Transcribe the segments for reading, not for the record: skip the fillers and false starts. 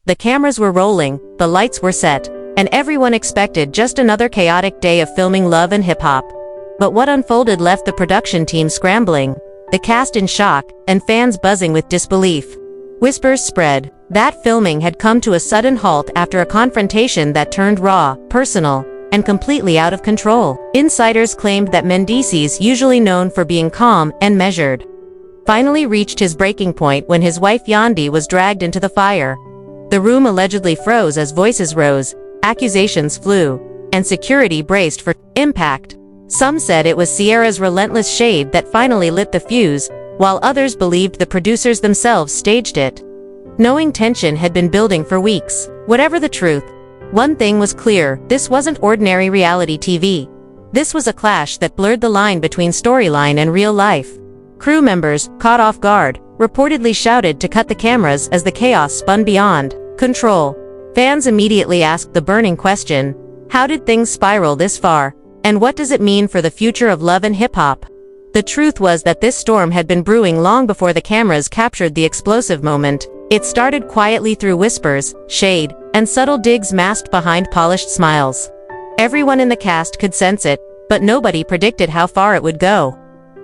The cameras were rolling, the lights were set, and everyone expected just another chaotic day of filming Love and Hip Hop. But what unfolded left the production team scrambling, the cast in shock, and fans buzzing with disbelief. Whispers spread that filming had come to a sudden halt after a confrontation that turned raw, personal, and completely out of control. Insiders claimed that Mendices, usually known for being calm and measured, finally reached his breaking point when his wife Yandy was dragged into the fire. The room allegedly froze as voices rose, accusations flew, and security braced for impact. Some said it was Ciara's relentless shade that finally lit the fuse, while others believed the producers themselves staged it. Knowing tension had been building for weeks. Whatever the truth, one thing was clear: this wasn't ordinary reality TV. This was a clash that blurred the line between storyline and real life. Crew members, caught off guard, reportedly shouted to cut the cameras as the chaos spun beyond control. Fans immediately asked the burning question: how did things spiral this far? And what does it mean for the future of Love and Hip Hop? The truth was that this storm had been brewing long before the cameras captured the explosive moment. It started quietly through whispers, shade, and subtle digs masked behind polished smiles. Everyone in the cast could sense it, but nobody predicted how far it would go.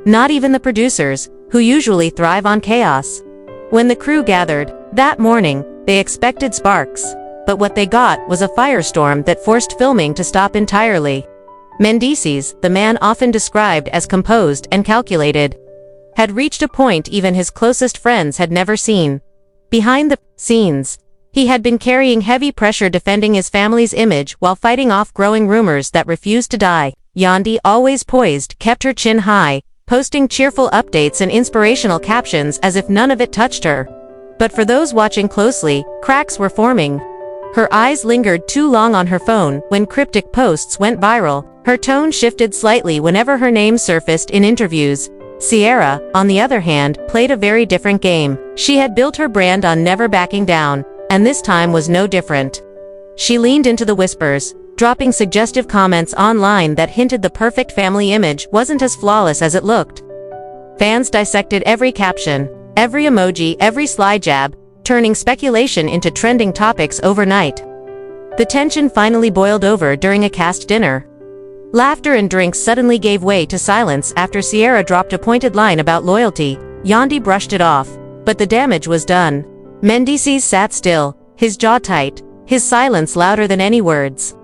Not even the producers, who usually thrive on chaos. When the crew gathered that morning, they expected sparks, but what they got was a firestorm that forced filming to stop entirely. Mendices, the man often described as composed and calculated, had reached a point even his closest friends had never seen. Behind the scenes, he had been carrying heavy pressure defending his family's image while fighting off growing rumors that refused to die. Yandy, always poised, kept her chin high, posting cheerful updates and inspirational captions as if none of it touched her. But for those watching closely, cracks were forming. Her eyes lingered too long on her phone when cryptic posts went viral. Her tone shifted slightly whenever her name surfaced in interviews. Ciara, on the other hand, played a very different game. She had built her brand on never backing down, and this time was no different. She leaned into the whispers, dropping suggestive comments online that hinted the perfect family image wasn't as flawless as it looked. Fans dissected every caption, every emoji, every sly jab, turning speculation into trending topics overnight. The tension finally boiled over during a cast dinner. Laughter and drinks suddenly gave way to silence after Ciara dropped a pointed line about loyalty. Yandy brushed it off, but the damage was done. Mendices sat still, his jaw tight, his silence louder than any words.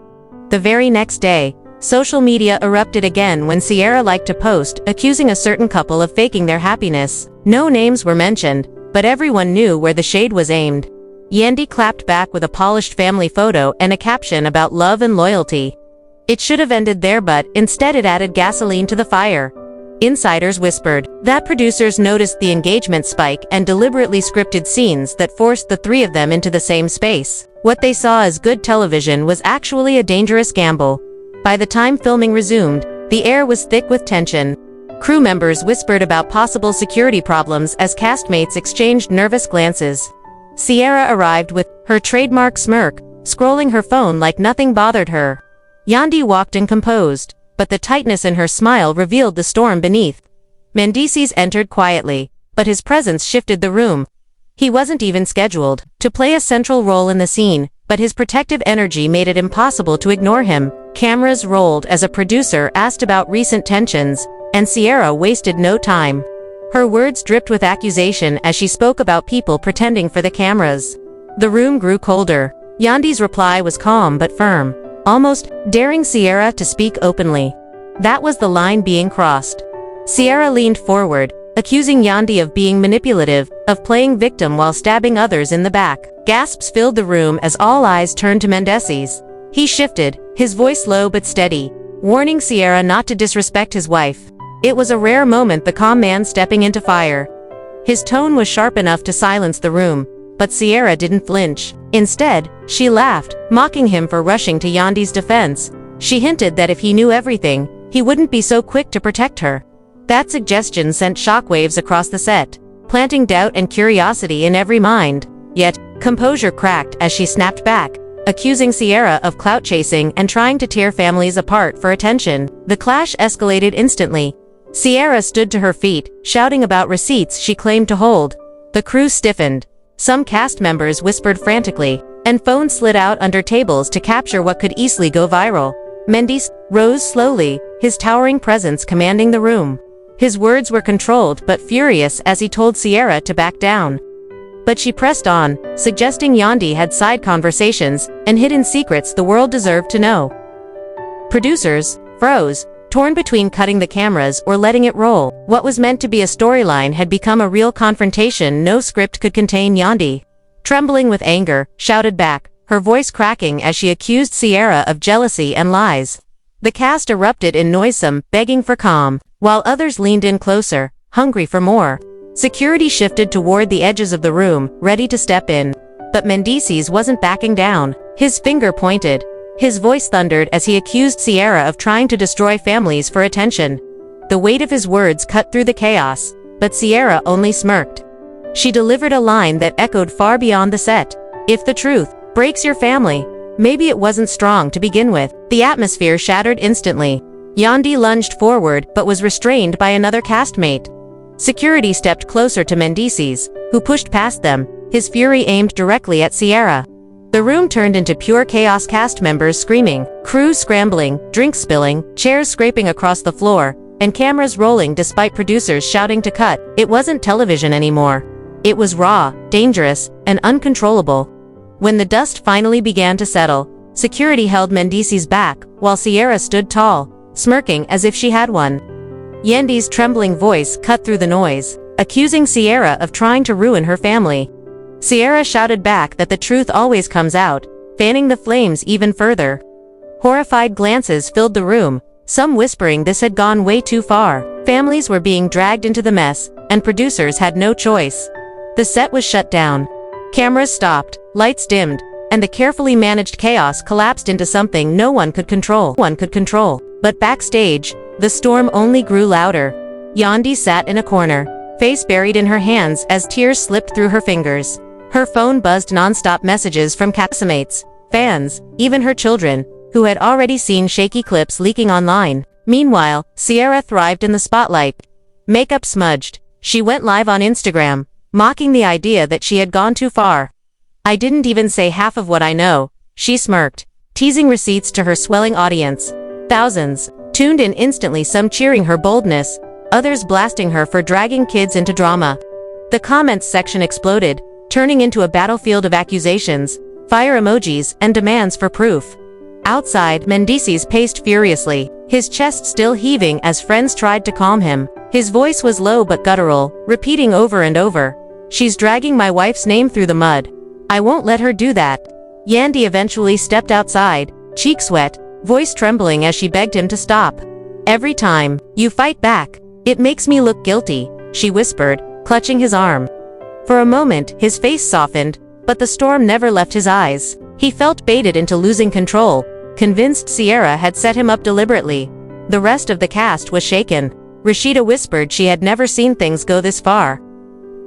The very next day, social media erupted again when Ciara liked a post accusing a certain couple of faking their happiness. No names were mentioned, but everyone knew where the shade was aimed. Yandy clapped back with a polished family photo and a caption about love and loyalty. It should have ended there, but instead it added gasoline to the fire. Insiders whispered that producers noticed the engagement spike and deliberately scripted scenes that forced the three of them into the same space. What they saw as good television was actually a dangerous gamble. By the time filming resumed, the air was thick with tension. Crew members whispered about possible security problems as castmates exchanged nervous glances. Ciara arrived with her trademark smirk, scrolling her phone like nothing bothered her. Yandy walked in composed, but the tightness in her smile revealed the storm beneath. Mendices entered quietly, but his presence shifted the room. He wasn't even scheduled to play a central role in the scene, but his protective energy made it impossible to ignore him. Cameras rolled as a producer asked about recent tensions, and Ciara wasted no time. Her words dripped with accusation as she spoke about people pretending for the cameras. The room grew colder. Yandy's reply was calm but firm, almost daring Ciara to speak openly. That was the line being crossed. Ciara leaned forward, accusing Yandy of being manipulative, of playing victim while stabbing others in the back. Gasps filled the room as all eyes turned to Mendices. He shifted, his voice low but steady, warning Ciara not to disrespect his wife. It was a rare moment, the calm man stepping into fire. His tone was sharp enough to silence the room, but Ciara didn't flinch. Instead, she laughed, mocking him for rushing to Yandy's defense. She hinted that if he knew everything, he wouldn't be so quick to protect her. That suggestion sent shockwaves across the set, planting doubt and curiosity in every mind. Yet, composure cracked as she snapped back, accusing Ciara of clout chasing and trying to tear families apart for attention. The clash escalated instantly. Ciara stood to her feet, shouting about receipts she claimed to hold. The crew stiffened. Some cast members whispered frantically, and phones slid out under tables to capture what could easily go viral. Mendes rose slowly, his towering presence commanding the room. His words were controlled but furious as he told Sierra to back down. But she pressed on, suggesting Yandy had side conversations and hidden secrets the world deserved to know. Producers froze, torn between cutting the cameras or letting it roll. What was meant to be a storyline had become a real confrontation no script could contain. Yandy, trembling with anger, shouted back, her voice cracking as she accused Sierra of jealousy and lies. The cast erupted in noisome, begging for calm, while others leaned in closer, hungry for more. Security shifted toward the edges of the room, ready to step in. But Mendeces wasn't backing down. His finger pointed. His voice thundered as he accused Sierra of trying to destroy families for attention. The weight of his words cut through the chaos, but Sierra only smirked. She delivered a line that echoed far beyond the set. If the truth breaks your family, maybe it wasn't strong to begin with. The atmosphere shattered instantly. Yandy lunged forward but was restrained by another castmate. Security stepped closer to Mendeces, who pushed past them, his fury aimed directly at Sierra. The room turned into pure chaos, cast members screaming, crew scrambling, drinks spilling, chairs scraping across the floor, and cameras rolling despite producers shouting to cut. It wasn't television anymore. It was raw, dangerous, and uncontrollable. When the dust finally began to settle, security held Mendeces back, while Sierra stood tall, smirking as if she had won. Yandy's trembling voice cut through the noise, accusing Sierra of trying to ruin her family. Sierra shouted back that the truth always comes out, fanning the flames even further. Horrified glances filled the room, some whispering this had gone way too far. Families were being dragged into the mess, and producers had no choice. The set was shut down. Cameras stopped, lights dimmed, and the carefully managed chaos collapsed into something no one could control. But backstage, the storm only grew louder. Yandy sat in a corner, face buried in her hands as tears slipped through her fingers. Her phone buzzed non-stop messages from castmates, fans, even her children, who had already seen shaky clips leaking online. Meanwhile, Sierra thrived in the spotlight. Makeup smudged, she went live on Instagram, mocking the idea that she had gone too far. "I didn't even say half of what I know," she smirked, teasing receipts to her swelling audience. Thousands tuned in instantly, some cheering her boldness, others blasting her for dragging kids into drama. The comments section exploded, turning into a battlefield of accusations, fire emojis, and demands for proof. Outside, Mendeces paced furiously, his chest still heaving as friends tried to calm him. His voice was low but guttural, repeating over and over, "She's dragging my wife's name through the mud. I won't let her do that." Yandy eventually stepped outside, cheeks wet, voice trembling as she begged him to stop. "Every time you fight back, it makes me look guilty," she whispered, clutching his arm. For a moment, his face softened, but the storm never left his eyes. He felt baited into losing control, convinced Sierra had set him up deliberately. The rest of the cast was shaken. Rashida whispered she had never seen things go this far.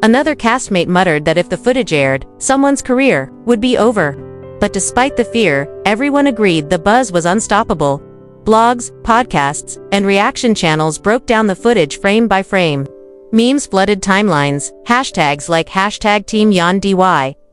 Another castmate muttered that if the footage aired, someone's career would be over. But despite the fear, everyone agreed the buzz was unstoppable. Blogs, podcasts, and reaction channels broke down the footage frame by frame. Memes flooded timelines, hashtags like #TeamYandy,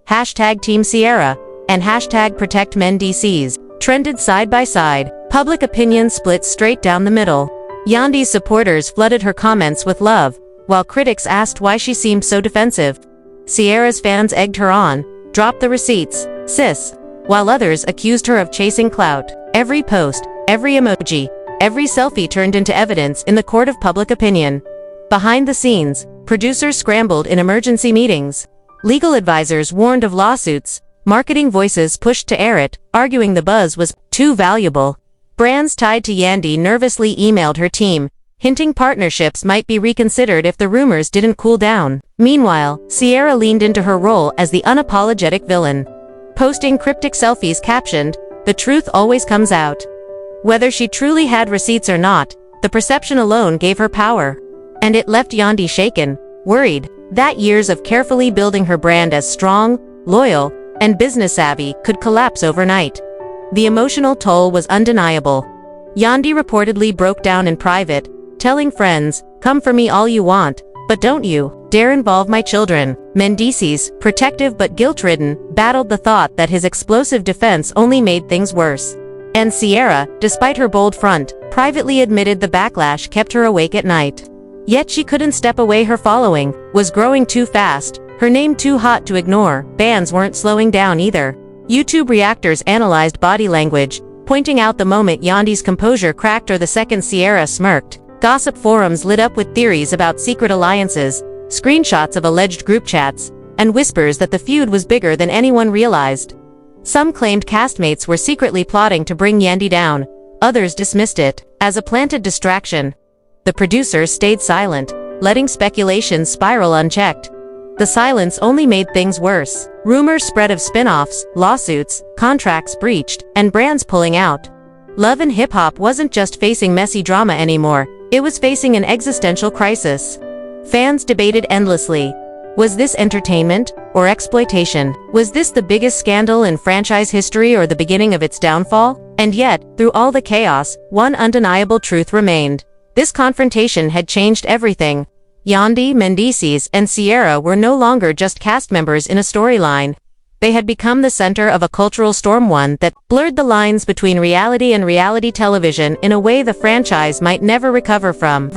#TeamSierra, and #ProtectMendeces trended side by side. Public opinion split straight down the middle. Yandy's supporters flooded her comments with love, while critics asked why she seemed so defensive. Sierra's fans egged her on, "Drop the receipts, sis," while others accused her of chasing clout. Every post, every emoji, every selfie turned into evidence in the court of public opinion. Behind the scenes, producers scrambled in emergency meetings. Legal advisors warned of lawsuits. Marketing voices pushed to air it, arguing the buzz was too valuable. Brands tied to Yandy nervously emailed her team, hinting partnerships might be reconsidered if the rumors didn't cool down. Meanwhile, Sierra leaned into her role as the unapologetic villain, posting cryptic selfies captioned, "The truth always comes out." Whether she truly had receipts or not, the perception alone gave her power. And it left Yandy shaken, worried, that years of carefully building her brand as strong, loyal, and business-savvy could collapse overnight. The emotional toll was undeniable. Yandy reportedly broke down in private, telling friends, "Come for me all you want, but don't you dare involve my children. Mendices, protective but guilt-ridden, battled the thought that his explosive defense only made things worse. And Sierra, despite her bold front, privately admitted the backlash kept her awake at night. Yet she couldn't step away. Her following was growing too fast, her name too hot to ignore. Fans weren't slowing down either. YouTube reactors analyzed body language, pointing out the moment Yandy's composure cracked or the second Sierra smirked. Gossip forums lit up with theories about secret alliances, screenshots of alleged group chats, and whispers that the feud was bigger than anyone realized. Some claimed castmates were secretly plotting to bring Yandy down, others dismissed it as a planted distraction. The producers stayed silent, letting speculation spiral unchecked. The silence only made things worse. Rumors spread of spin-offs, lawsuits, contracts breached, and brands pulling out. Love and Hip Hop wasn't just facing messy drama anymore, it was facing an existential crisis. Fans debated endlessly. Was this entertainment or exploitation? Was this the biggest scandal in franchise history or the beginning of its downfall? And yet, through all the chaos, one undeniable truth remained. This confrontation had changed everything. Yandy, Mendices, and Sierra were no longer just cast members in a storyline. They had become the center of a cultural storm, one that blurred the lines between reality and reality television in a way the franchise might never recover from.